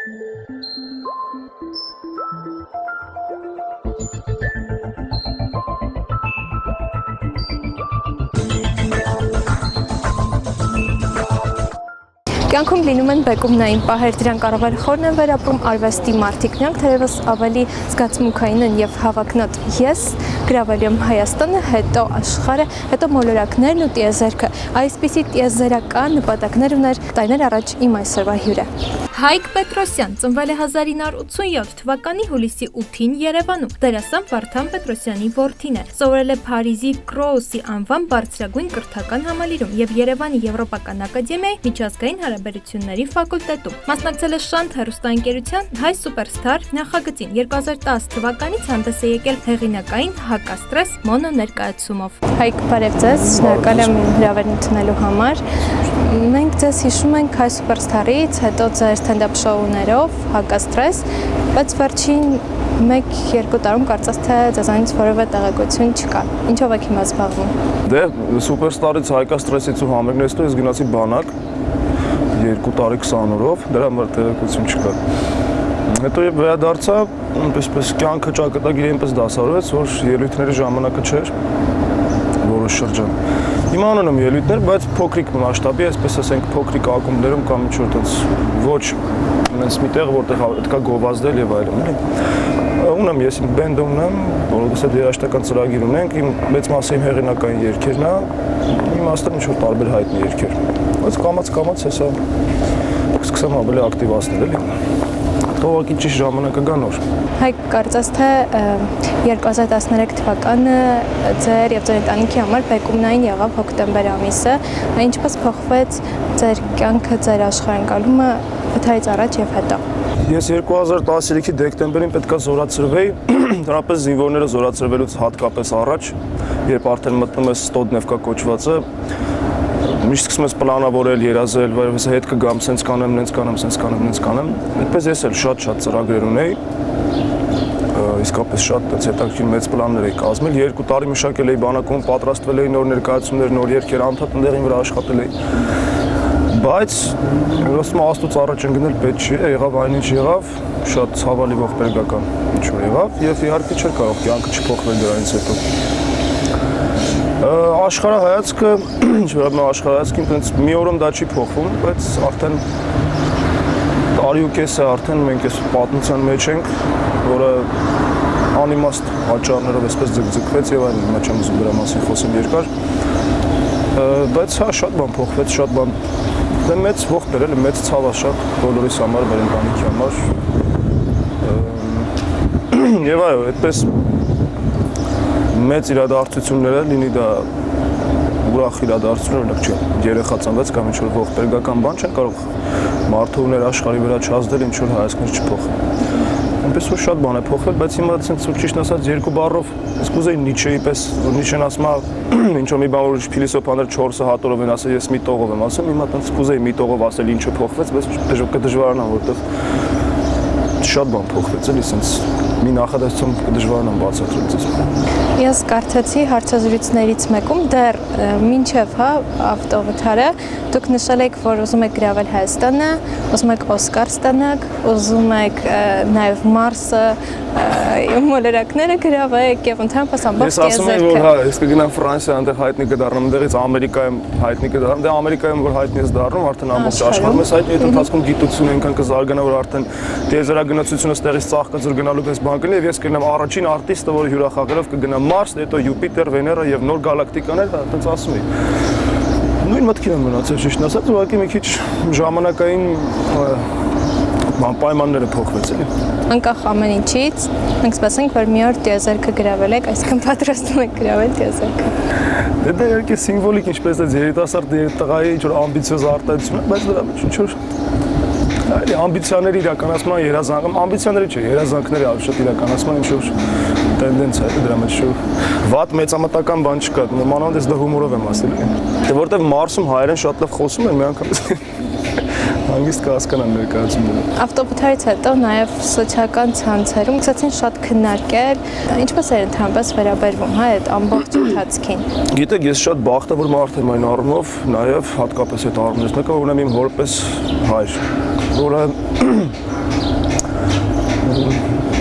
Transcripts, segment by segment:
Կյանքում լինում են բեկումնային պահեր, դրան կարող խորն են վերապրում արվեստի մարդիկ, նրանք թերևս ավելի զգացմունքային են եւ հավակնոտ։ Ես գրավելու եմ Հայաստանը, հետո աշխարհը, հետո մոլորակներն ու տիեզերքը։ Այսպիսի տիեզերական նպատակներ ուներ տարիներ առաջ իմ այսօրվա հյուրը։ Հայկ Պետրոսյան ծնվել է 1987 թվականի հուլիսի 8-ին Երևանում։ Դերասան Վարդան Պետրոսյանի որդին է։ Սովորել է Փարիզի Կրոուսի անվան բարձրագույն կրթական համալիրում եւ Երևանի Եվրոպական ակադեմիայի միջազգային հարաբերությունների ֆակուլտետում։ Մասնակցել է Շանթ հեռուստաընկերության Հայ Սուպերստար նախագծին։ 2010 թվականից հանդես է եկել հեղինակային Հակաստրես մոնո ներկայացումով։ Հայկ, բարև ձեզ, շնորհակալ եմ հրավերն ընդունելու համար։ Մենք ձեզ հիշում ենք Հայ Սուպերստարից, հետո ձեր stand-up շոուներով, Հակաստրես, բայց վերջին 1-2 տարում կարծես թե ձեզանից որևէ տեղեկություն չկա։ Ինչով եք հիմա զբաղվում։ Դե Սուպերստարից Հակաստրեսից ու համերգներից ես գնացի բանակ 2 տարի 20 օրով, դրա համար տեղեկություն չկա։ Հետո եւ վերադարձա, այնպես կյանքը ճակատագիրը այնպես դասավորվեց, որ ելույթների ժամանակը չէր որոշ շրջան։ Հիմա անում եմ ելույթներ, բայց փոքրիկ մասշտաբի, այսպես ասենք, փոքրիկ ակումբներում կամ ինչ-որ տենց ոչ այնպես մի տեղ, որտեղ պետք է գովազդել եւ այլն, էլի։ Ունեմ ես իմ բենդը ունեմ, որովհետեւ այդ երաժշտական ծրագիր ունենք, իմ մեծ մասը իմ հեղինակային երգերն է, իմաստը ինչ-որ տարբեր հայտնի երգեր։ Բայց կամաց հեսա սկսեմ ավելի ակտիվացնել, էլի։ Թողակի ճիշտ ժամանակը գա նոր։ Հայկ, կարծես թե 2013 թվականը ձեր եւ ձեր ընտանիքի համար բեկումնային եղավ հոկտեմբեր ամիսը, ինչպես փոխվեց ձեր կյանքը, ձեր աշխարհընկալումը վթարից առաջ եւ հետո։ Ես 2013-ի դեկտեմբերին պետքա զորացրվեի, դրանպես զինվորները զորացրվելուց հատկապես առաջ, երբ արդեն մտնում ես Ստոդնևկա կոչվածը, միշտ սկսում ես պլանավորել, երազել, բայց հետ կգամ, սենց կանեմ, նենց կանեմ։ Այդպես ես էլ շատ ծրագրեր ունեի, իսկապես շատ հետաքրքիր մեծ պլաններ էի կազմել, 2 տարի մշակել էի բանակում, պատրաստվել էի նոր ներկայացումներ, նոր երգեր, անդադ ընդեղին վրա աշխատել էի։ Բայց ասում Աստծո առաջ ընկնել պետք չի, եղավ այնինչ եղավ, շատ ցավալի ողբերգական ինչ-որ եղավ եւ իհարկե չէր կարող կյանքը չփոխվել դրանից հետո։ Աշխարհայացքը, ինչ վերաբերում է աշխարհայացքին, այնպես մի օրում դա չի փոխվում, բայց արդեն տարի ու կես է արդեն մենք այս պատմության մեջ ենք, որը անիմաստ պատճառներով այսպես ձգձգվեց եւ այլն, հիմա չեմ ուզում դրա մասին խոսեմ երկար, բայց հա շատ բան փոխվեց, շատ բան դե մեծ ողբեր էլի, մեծ ցավ է շատ բոլորիս համար, մեր ընտանիքի համար։ Եվ այո, այդպես մեծ իրադարձությունները լինի դա ուրախ իրադարձություն, օրինակ չէ, երեխա ծնվեց կամ ինչ-որ ողբերգական բան չեն կարող մարդուներ աշխարհի վրա չազդել, ինչ-որ հայացքներ չփոխեն։ Այնպես որ շատ բան է փոխվել, բայց հիմա ցենց ճիշտ ասած 2 բառով ես կուզեի Նիչեի պես, որ Նիչեն ասում է ինչ-որ մի բան որ փիլիսոփաներ 4-ը հատորով են ասել, ես մի տողով եմ ասում, հիմա ցենց կուզեի մի տողով ասել ինչը փոխվեց, բայց կդժվարանամ, որովհետև շատ բան փոխվեց, էլի ցենց մի նախադասություն կդժվարանամ բացատրել ձեզ։ Ես կարդացի հարցազրույցներից մեկում դեռ մինչև ավտովթարը դուք նշել եք, որ ուզում եք գրավել Հայաստանը, ուզում եք Օսկար ստանալ, ուզում եք նաև Մարսը, մոլորակները գրավեք եւ ընդհանրապես ամբողջ տիեզերքը։ Ես ասում եմ, որ հա, ես կգնամ Ֆրանսիա, այնտեղ հայտնի կդառնամ, այնտեղից Ամերիկայում հայտնի կդառնամ, դե Ամերիկայում որ հայտնի ես դառնում, արդեն ամբողջ աշխարհում ես հայտնի, այդ ընթացքում գիտությունը այնքան կզարգանա, որ արդեն տիեզերագնացությունը ստեղից ծաղկաձոր գնալու պես բան կլինի եւ ես կգնամ առաջին արտիստը, որը հյուրախաղերով կգնա Մարս, հետո Յուպիտեր, Վեներա եւ նոր գալակտիկաներ, այդպես ասում էի։ Նույն մտքին եմ մնացել, ճիշտ ասած, ուղղակի մի քիչ ժամանակային պայմանները փոխվեց էլի։ Անկախ ամեն ինչից, մենք սպասենք, որ մի օր տիեզերքը գրավել եք, այսինքն պատրաստում եք գրավել տիեզերքը։ Դա իհարկե սիմվոլիկ ինչպես է երիտասարդ տղայի ինչ-որ ամբիցիոզ արտահայտություն, բայց դրա մեջ ինչ-որ այլ ամբիցիաների իրականացման երազանք, ամբիցիաների չէ, երազանքների ավելի շատ իրականացման ինչ-որ տենդենցիա է դրա մեջ շուտ։ Վատ մեծամտական բան չկա, մանավանդ ես դա հումորով եմ ասել։ Դե որտեվ Մարսում հայերեն շատ լավ խոսում են, մի անգամ հանգիստ կհասկանան ներկայացումները։ Ավտովթարից հետո նաև սոցիալական ցանցերում ցածին շատ քննարկել, ինչպես էր ընդհանրապես վերաբերվում, հա, այդ ամբողջ ընթացքին։ Գիտեք, ես շատ բախտավոր մարդ եմ այն առումով, նաև հատկապես այդ առումից մեկը ունեմ իմ հորպես հայր, որը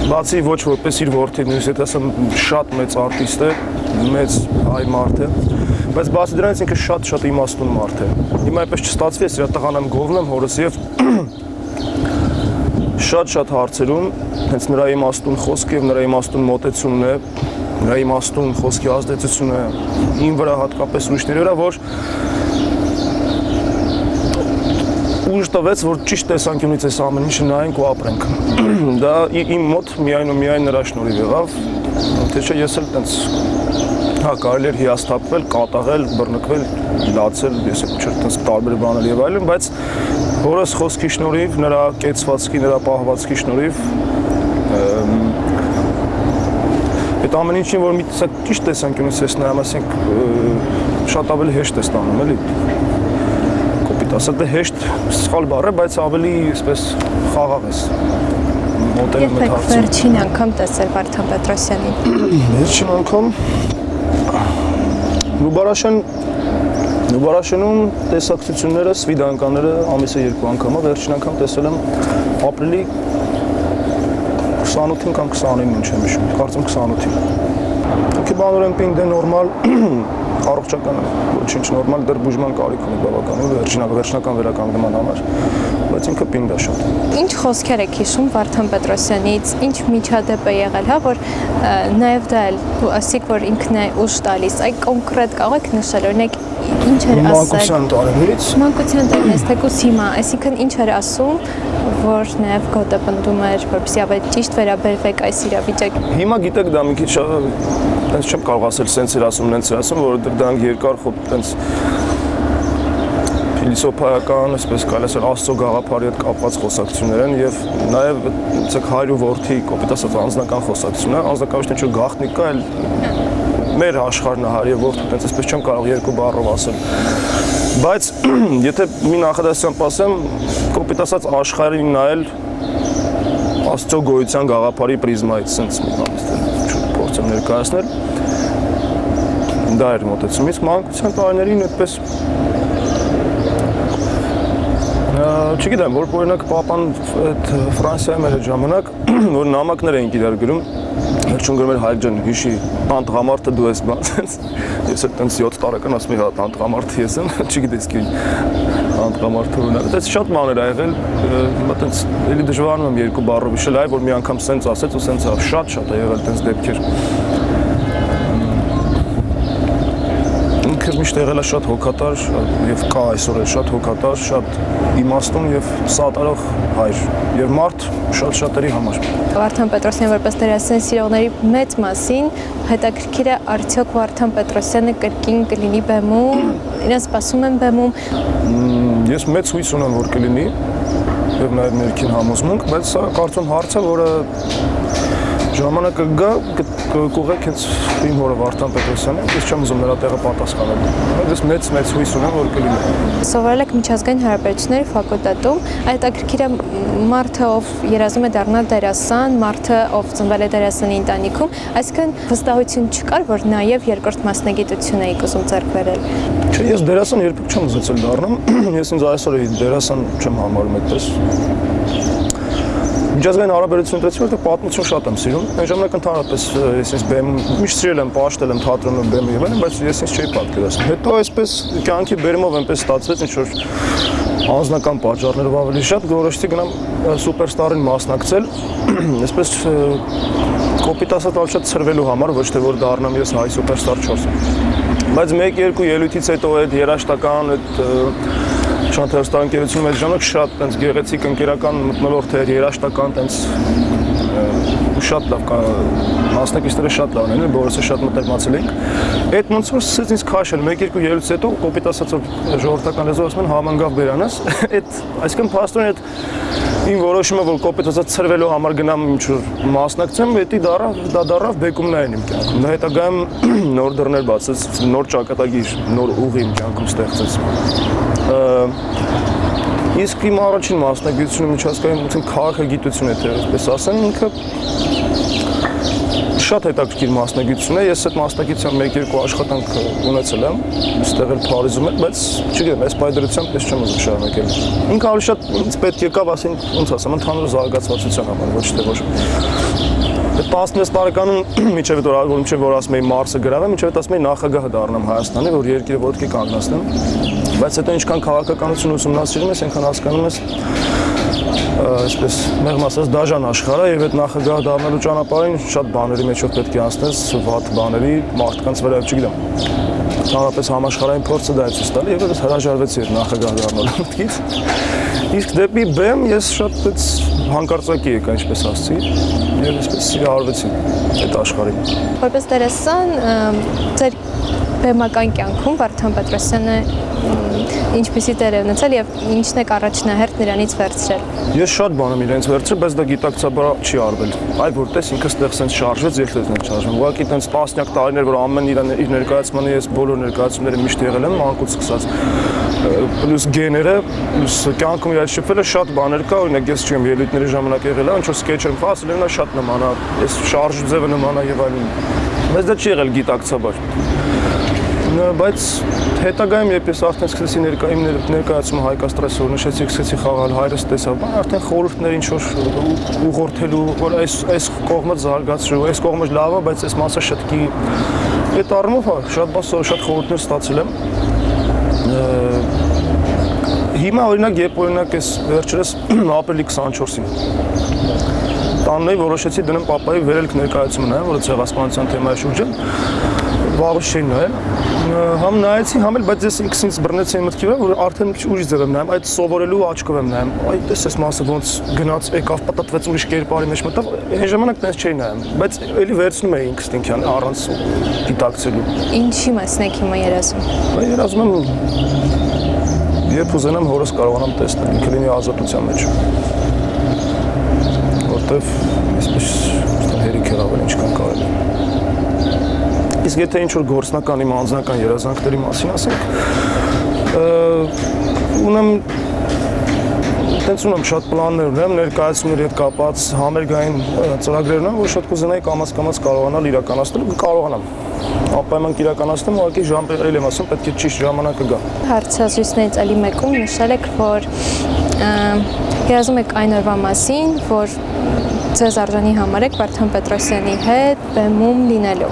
Բացի ոչ որպես իր որդի, նույնիսկ եթե ասեմ շատ մեծ արտիստ է, մեծ հայ մարդ է, բայց բացի դրանից ինքը շատ իմաստուն մարդ է։ Հիմա այնպես չստացվի, ես իր տղան եմ գովնեմ հորս եւ շատ հարցերում հենց նրա իմաստուն խոսքը եւ նրա իմաստուն մոտեցումն է, նրա իմաստուն խոսքի ազդեցությունը իմ վրա հատկապես ուրիշների վրա, որ ուժ տվեց, որ ճիշտ տեսանկյունից այս ամեն ինչը նայենք ու ապրենք։ Դա իմ մոտ միայն ու միայն նրա շնորհիվ եղավ, թե չէ ես էլ տենց կարելի էր հիասթափվել, կատաղել, բռնկվել, լացել, ես էլ չէր տենց տարբեր բաներ եւ այլն, բայց հորս խոսքի շնորհիվ, նրա կեցվածքի, նրա պահվածքի շնորհիվ այդ ամեն ինչին, որ մի ճիշտ տեսանկյունից ես նայում, ասենք շատ ավելի հեշտ է ստանում, էլի։ Ասա դե հեշտ սխալ բառ է, բայց ավելի այսպես խաղաղ ես մոտենում այդ հարցին։ Վերջին անգամ տեսել Վարդան Պետրոսյանին։ Վերջին անգամ Լուբարաշենում տեսակցությունները, սվիդանկաները ամիսը 2 անգամ, վերջին անգամ տեսել եմ ապրիլի 28-ին կամ 29-ին, չեմ հիշում, կարծեմ 28-ին։ Ինքը բանորեն պինդ է նորմալ, առողջական ոչինչ նորմալ, դեռ բուժման կարիք ունի բավականին, վերջնական վերականգնման համար, բայց ինքը պինդ է շատ։ Ինչ խոսքեր եք հիշում Վարդան Պետրոսյանից, ինչ միջադեպ է եղել, հա, որ նաև դա էլ ասիկ, որ ինքն է ուժ տալիս, այ կոնկրետ կարող եք նշել, օրինակ ինչ էր ասել։ Մանկության տարիներից։ Մանկության տարիներից, թեկուզ հիմա, այսինքն ինչ էր ասում, որ նաև գոտը պնդում էր, որպեսզի ավելի ճիշտ վերաբերվեք այս իրավիճակին։ Հիմա գիտեք դա մի քիչ տենց չեմ կարող ասել սենց էր ասում, նենց էր ասում, որովհետև դա երկար խոտ տենց փիլիսոփայական, այսպես կարելի ասել Աստծո գաղափարի հետ կապված խոսակցություններ են եւ նաեւ ցեք հայր ու որդի կոպիտ ասած անձնական խոսակցություն է, անձնական ոչ թե ինչ գաղտնիք կա, այլ մեր աշխարհն է հայր եւ որդու, տենց այսպես չեմ կարող երկու բառով ասել։ Բայց եթե մի նախադասությամբ ասեմ, կոպիտ ասած աշխարհին նայել Աստծո գոյության գաղափարի պրիզմայից, սենց մի բան փորձեմ ներկայացնել, դա էր մոտեցումից, մանկության տարիներին այդպես չգիտեմ, որ օրինակ պապան այդ Ֆրանսիայում էր այդ ժամանակ, որ նամակներ էին իրար գրում, վերջում գրում էր Հայկ ջան, հիշի, տանտղամարդը դու ես բան, ես էլ տենց 7 տարեկան ասում էի, հա, տանտղամարդը ես եմ, չգիտես քիչ տանտղամարդը ունենալ, այդպես շատ բաներ ա եղել, հիմա տենց էլի դժվարանում եմ երկու բառով հիշել, այ որ մի անգամ սենց ասեց ու սենց շատ ա եղել տենց դեպքեր։ Ինքը միշտ եղել է շատ հոգատար եւ կա այսօր էլ շատ հոգատար, շատ իմաստուն եւ սատարող հայր եւ մարդ շատ-շատերի համար։ Վարդան Պետրոսյանը որպես դերասան սիրողների մեծ մասին հետաքրքիր է արդյոք Վարդան Պետրոսյանը կրկին կլինի բեմում, իրեն սպասում են բեմում։ Ես մեծ հույս ունեմ, որ կլինի եւ նաեւ ներքին համոզմունք, բայց սա կարծում հարց է, որը ժամանակը գա կուղեք հենց իմ հորը Վարդան Պետրոսյանը, ես չեմ ուզում նրա տեղը պատասխանել։ Ես մեծ հույս ունեմ, որ կլինի։ Սովորել եք միջազգային հարաբերությունների ֆակուլտետում, հետաքրքիր է մարդը, ով երազում է դառնալ դերասան, մարդը, ով ծնվել է դերասանի ընտանիքում, այսինքն վստահություն չկար, որ նաև երկրորդ մասնագիտություն էիք ուզում ձեռք բերել։ Չէ, ես դերասան երբեք չեմ ուզեցել դառնալ, ես ինձ այսօր դերասան չեմ համարում այդպես։ Միջազգային հարաբերություն դրեցի, որտեղ պատմություն շատ եմ սիրում։ Այն ժամանակ ընդհանրապես ես ինձ բեմում միշտ սիրել եմ, պաշտել եմ թատրոնում բեմը եւ այլն, բայց ես ինձ չէի պատկերացնում։ Հետո այսպես կյանքի բերումով այնպես ստացվեց, ինչ որ անձնական պատճառներով ավելի շատ որոշեցի գնամ սուպերստարին մասնակցել, այսպես կոպիտ ասած շատ ցրվելու համար, ոչ թե որ դառնամ ես հայ սուպերստար 4։ Բայց 1-2 ելույթից հետո այդ երաժշտական այդ շանթերստանքերությունում այդ ժամանակ շատ տենց գեղեցիկ ընկերական մթնոլորտ էր, երաժշտական տենց շատ լավ մասնակիցները շատ լավն են, բոլորս շատ մտերմացել ենք։ Այդ ոնց որ սկսեց ինձ քաշել 1-2 ելույթից հետո կոպիտ ասած ժողովրդական լեզվով ասում են համանգավ բերանաս, այդ այսինքն փաստորեն այդ իմ որոշումը որ կոպիտ ասած ցրվելու համար գնամ ինչ որ մասնակցեմ, դա դառավ բեկումնային իմ կյանքում։ Դա հետագայում նոր դռներ բացեց, նոր ճակատագիր, նոր ուղի իմ կյանքում ստեղծեց։ Իսկ իմ առաջին մասնագիտությունը միջազգային քաղաքագիտություն է, այսպես ասեմ, ինքը շատ հետաքրքիր մասնագիտություն է, ես այդ մասնագիտության 1-2 աշխատանք ունեցել եմ, այստեղ էլ Փարիզում եմ, բայց չգիտեմ, այս պայդրությամբ ես չեմ ուզում շարունակել։ Ինքը ավելի շատ ինձ պետք եկավ, ասենք, ոնց ասեմ, ընդհանուր զարգացվածության համար, ոչ թե ոչ։ 16 տարեկանում միջև որ ասում էի Մարսը գրավեմ, միջև ասում էի նախագահը դառնամ Հայաստանի, որ երկիրը ոտքի կանգնացնեմ, բայց հետո ինչքան քաղաքականություն ուսումնասիրում ես, այնքան հասկանում ես այսպես մեղմ ասած դաժան աշխարհ է եւ այդ նախագահ դառնալու ճանապարհին շատ բաների մեջով պետք է անցնես, վատ բաների, մարդկանց վրա, չգիտեմ, հանրապես համաշխարհային փորձը դա է ցույց տալի եւ ես հրաժարվեցի այդ նախագահ դառնալու մտքից։ Իսկ դեպի բեմ ես շատ այդպես հանկարծակի եկա, ինչպես ասացի, եւ այսպես սիրահարվեցի այդ աշխարհին։ Որպես դերասան, ձեր բեմական կյանքում Վարդան Պետրոսյանը ինչպիսի դեր է ունեցել եւ ինչն է առաջնահերթ նրանից վերցրել։ Ես շատ բան եմ իրենց վերցրել, բայց դա գիտակցաբար չի արվել։ Այ որտես ինքը ստեղ սենց շարժվեց, ես էլ եմ շարժվում։ Ուղղակի տենց տասնյակ տարիներ, որ ամեն իր ներկայացմանը ես բոլոր ներկայացումները միշտ եղել եմ, մանկուց սկսած։ Պլյուս գեները, պլյուս կյանքում իրար շփվելը շատ բաներ կա, օրինակ ես չեմ ելույթների ժամանակ եղել եմ, ինչ որ սկեչ եմ խաղացել, նա շատ նման է, ես շարժ ձևը նման է եւ այլն։ Բայց դա չի եղել գիտակցաբար։ Բայց հետագայում երբ ես արդեն սկսեցի ներկայացումը հայկաստրեսով նշեցի, սկսեցի խաղալ, հայրս տեսավ, արդեն խորհուրդներ ինչ որ ուղղորդելու, որ այս կողմը զարգացրու, այս կողմը լավ է, բայց այս մասը շտկի։ Այդ առումով շատ խորհուրդներ ստացել եմ։ Հիմա օրինակ ես վերջերս ապրիլի 24-ին տանն որոշեցի դնեմ պապայի վերելք ներկայացումը նայեմ, որը ցեղասպանության թեմայի շուրջ է։ Վաղուց չէի նայել, համ նայեցի, համ էլ, բայց ես ինքս բռնեցի մտքի վրա, որ արդեն մի քիչ ուրիշ ձև եմ նայում, այդ սովորելու աչքով եմ նայում, այդ այս մասը ոնց գնաց, եկավ, պատտվեց ուրիշ կերպարի մեջ մտավ, այն ժամանակ տենց չէի նայում, բայց էլի վերցնում էի ինքս ինքյան առանց դիտակցելու։ Ինչի մասն եք հիմա երազում։ Երազում եմ, երբ ուզենամ հորս կարողանամ տեսնել, ինքը լինի ազատության մեջ, որտեվ այսպես հերիք էր ավել ինչքան կարելի։ Իսկ եթե ինչ-որ գործնական իմ անձնական երազանքների մասին ասենք, ունեմ շատ պլաններ ունեմ, ներկայացումների հետ կապած համերգային ծրագրեր ունեմ, որ շատ կուզենայի կամաց կարողանալ իրականացնել, կարողանամ։ Անպայման կիրականացնեմ, ուղղակի ժամերել եմ ասում, պետք է ճիշտ ժամանակը գա։ Հարցազրույցներից ալի մեկում նշել եք, որ երազում եք այն օրվա մասին, որ ձեզ արժանի համարեք Վարդան Պետրոսյանի հետ բեմում լինելու։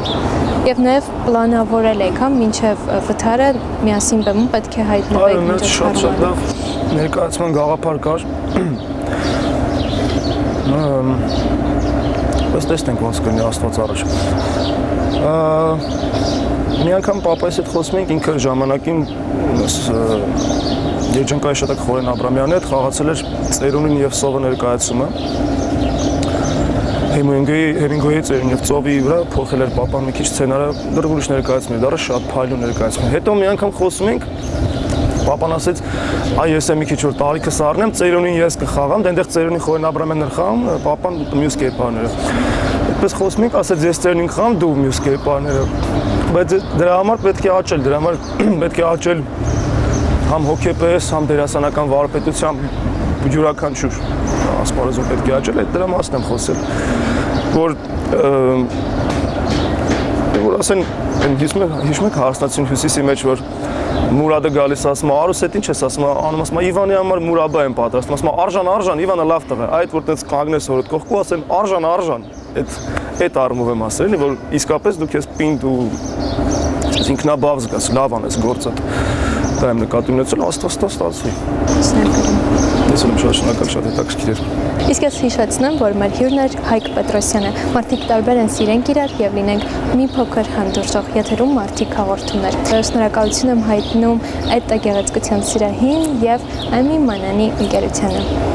Եվ նաև պլանավորել եք, մինչև վթարը միասին բեմում պետք է հայտնվեք մինչև շատ լավ ներկայացման գաղափար կար։ Բայց տեսնենք ոնց կլինի Աստված առաջ։ Մի անգամ պապայիս հետ խոսում ենք, ինքը ժամանակին Երջանկայի շատակ Խորեն Աբրամյանի հետ խաղացել էր Ծերունին եւ Սովը ներկայացումը։ Հեմինգոյի ծերունին եւ Ծովի վրա փոխել էր պապան մի քիչ սցենարը, դեռ ուրիշ ներկայացում էր, դառը շատ փայլուն ներկայացում։ Հետո մի անգամ խոսում ենք, պապան ասեց, այ ես եմ մի քիչ որ տարիքս առնեմ, Ծերունին ես կխաղամ, դենտեղ Ծերունին Խորեն Աբրամյանն էր խաղում, պապան մյուս կերպարները։ Այդպես խոսում ենք, ասեց ես Ծերունին խաղամ, դու մյուս կերպարները։ Բայց դրա համար պետք է աճել, դրա համար պետք է աճել համ հոգեպես, համ դերասանական վարպետությամբ յուրաքանչյուր ասպարեզում պետք է աճել, այդ դրա մասն եմ խոսել, որ ասեն, հիշում եք հարստացին Հյուսիսի մեջ, որ Մուրադը գալիս ասում է, Արուս հետ ինչ ես ասում, անում ասում է, Իվանի համար մուրաբա եմ պատրաստում, ասում է, արժան, Իվանը լավ տղա, այդ որ տենց կանգնես հորդ կողքու, ասեն, արժան, այդ առումով եմ ասել, որ իսկապես դու քեզ պինդ ու ինքնաբավ զգաս, լավ անես գործը, դա եմ նկատի ունեցել, ստացվի։ Ես եմ շնորհակալ, շատ հետաքրքիր էր։ Իսկ ես հիշեցնեմ, որ մեր հյուրն էր Հայկ Պետրոսյանը։ Մարդիկ տարբեր են, սիրենք իրար եւ լինենք մի փոքր հանդուրժող եթերում մարդիկ հաղորդումներ։ Շնորհակալություն եմ հայտնում այդ գեղեցկության սիրահին եւ Ամի Մանանի ընկերությանը։